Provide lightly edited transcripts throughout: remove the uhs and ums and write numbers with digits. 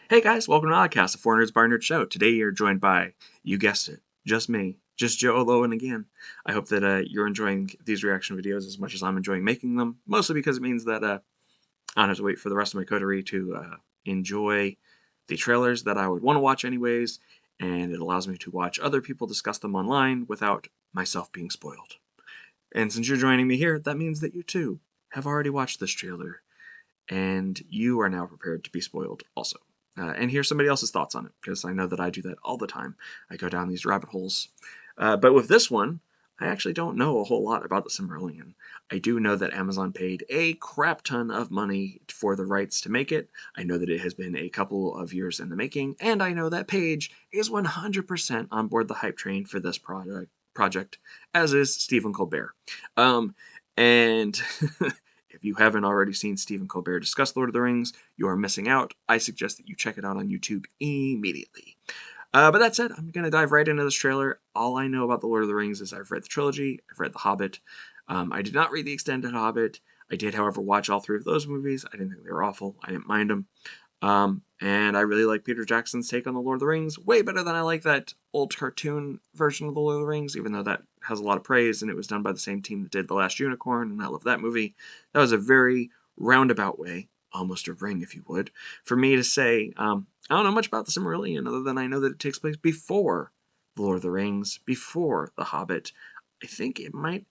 Hey guys, welcome to Oddcast, the Four Nerds Bar Nerd Show. Today you're joined by, you guessed it, just me, just Joe Lowen again. I hope that you're enjoying these reaction videos as much as I'm enjoying making them, mostly because it means that I don't have to wait for the rest of my coterie to enjoy the trailers that I would want to watch anyways, and it allows me to watch other people discuss them online without myself being spoiled. And since you're joining me here, that means that you too have already watched this trailer, and you are now prepared to be spoiled also. And hear somebody else's thoughts on it, because I know that I do that all the time. I go down these rabbit holes. But with this one, I actually don't know a whole lot about the Silmarillion. I do know that Amazon paid a crap ton of money for the rights to make it. I know that it has been a couple of years in the making, and I know that Paige is 100% on board the hype train for this project, as is Stephen Colbert. And if you haven't already seen Stephen Colbert discuss Lord of the Rings, you are missing out. I suggest that you check it out on YouTube immediately. But that said, I'm going to dive right into this trailer. All I know about the Lord of the Rings is I've read the trilogy, I've read The Hobbit. I did not read the extended Hobbit. I did, however, watch all three of those movies. I didn't think they were awful. I didn't mind them. And I really like Peter Jackson's take on the Lord of the Rings, way better than I like that old cartoon version of the Lord of the Rings, even though that has a lot of praise, and it was done by the same team that did The Last Unicorn, and I love that movie. That was a very roundabout way, almost a ring if you would, for me to say, I don't know much about the Silmarillion, other than I know that it takes place before The Lord of the Rings, before The Hobbit. I think it might,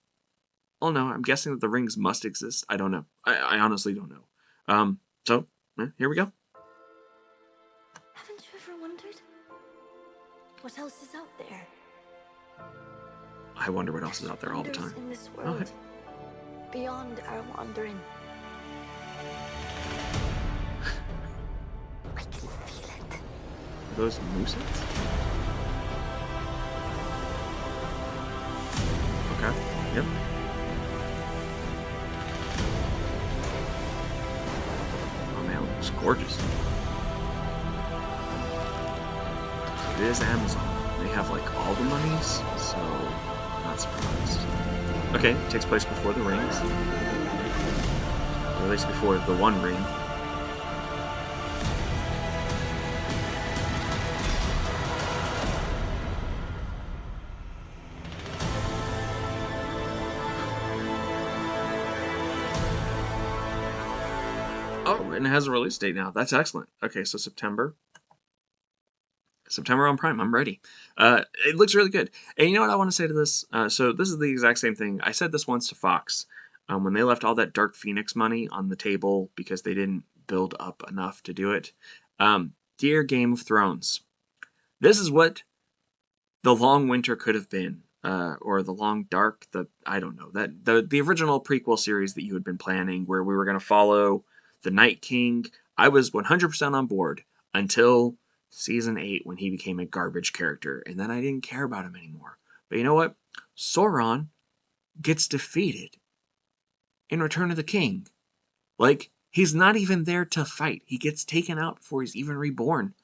oh no, I'm guessing that the rings must exist. I don't know. I honestly don't know. So, here we go. Haven't you ever wondered what else is out there? I wonder what else is out there all the time. In this world, beyond our wandering. I can feel it. Are those moose heads? Okay. Yep. Oh man, it looks gorgeous. It is Amazon. They have like all the monies, so I'm not surprised. Okay, it takes place before the rings. Or at least before the One Ring. Oh, and it has a release date now. That's excellent. Okay, so September on Prime. I'm ready. It looks really good. And you know what I want to say to this? So this is the exact same thing. I said this once to Fox when they left all that Dark Phoenix money on the table because they didn't build up enough to do it. Dear Game of Thrones, this is what the Long Winter could have been. Or the Long Dark. I don't know. The original prequel series that you had been planning where we were going to follow the Night King. I was 100% on board until Season 8 when he became a garbage character, and then I didn't care about him anymore. But you know what? Sauron gets defeated in Return of the King. Like, he's not even there to fight. He gets taken out before he's even reborn.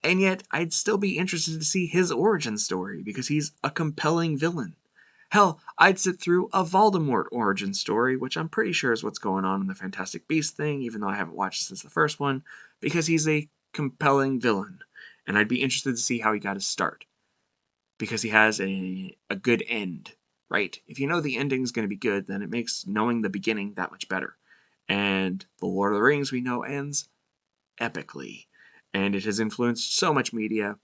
And yet, I'd still be interested to see his origin story, because he's a compelling villain. Hell, I'd sit through a Voldemort origin story, which I'm pretty sure is what's going on in the Fantastic Beasts thing, even though I haven't watched since the first one, because he's a compelling villain, and I'd be interested to see how he got his start, because he has a good end, right? If you know the ending's going to be good, then it makes knowing the beginning that much better. And The Lord of the Rings, we know, ends epically, and it has influenced so much media.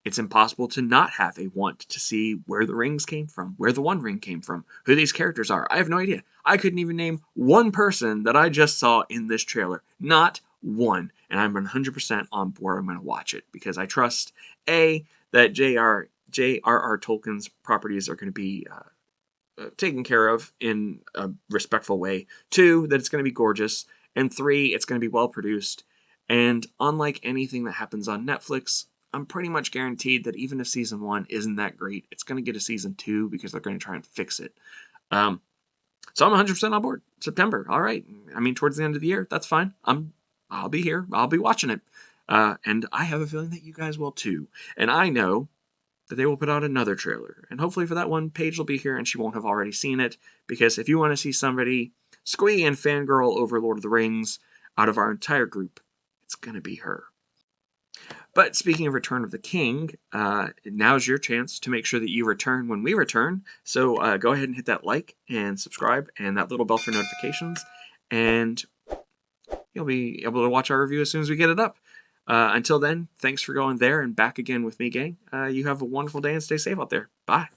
It's impossible to not have a want to see where the rings came from, where the One Ring came from, who these characters are. I have no idea. I couldn't even name one person that I just saw in this trailer. Not one. And I'm 100% on board. I'm going to watch it because I trust, A, that J.R.R. Tolkien's properties are going to be taken care of in a respectful way. 2, that it's going to be gorgeous. And 3, it's going to be well produced. And unlike anything that happens on Netflix, I'm pretty much guaranteed that even if Season 1 isn't that great, it's going to get a Season 2 because they're going to try and fix it. So I'm 100% on board. September, all right. I mean, towards the end of the year, that's fine. I'll be here. I'll be watching it. And I have a feeling that you guys will too. And I know that they will put out another trailer. And hopefully for that one, Paige will be here and she won't have already seen it. Because if you want to see somebody squee and fangirl over Lord of the Rings out of our entire group, it's going to be her. But speaking of Return of the King, now's your chance to make sure that you return when we return. So go ahead and hit that like and subscribe and that little bell for notifications, and you'll be able to watch our review as soon as we get it up. Until then, thanks for going there and back again with me, gang. You have a wonderful day and stay safe out there. Bye.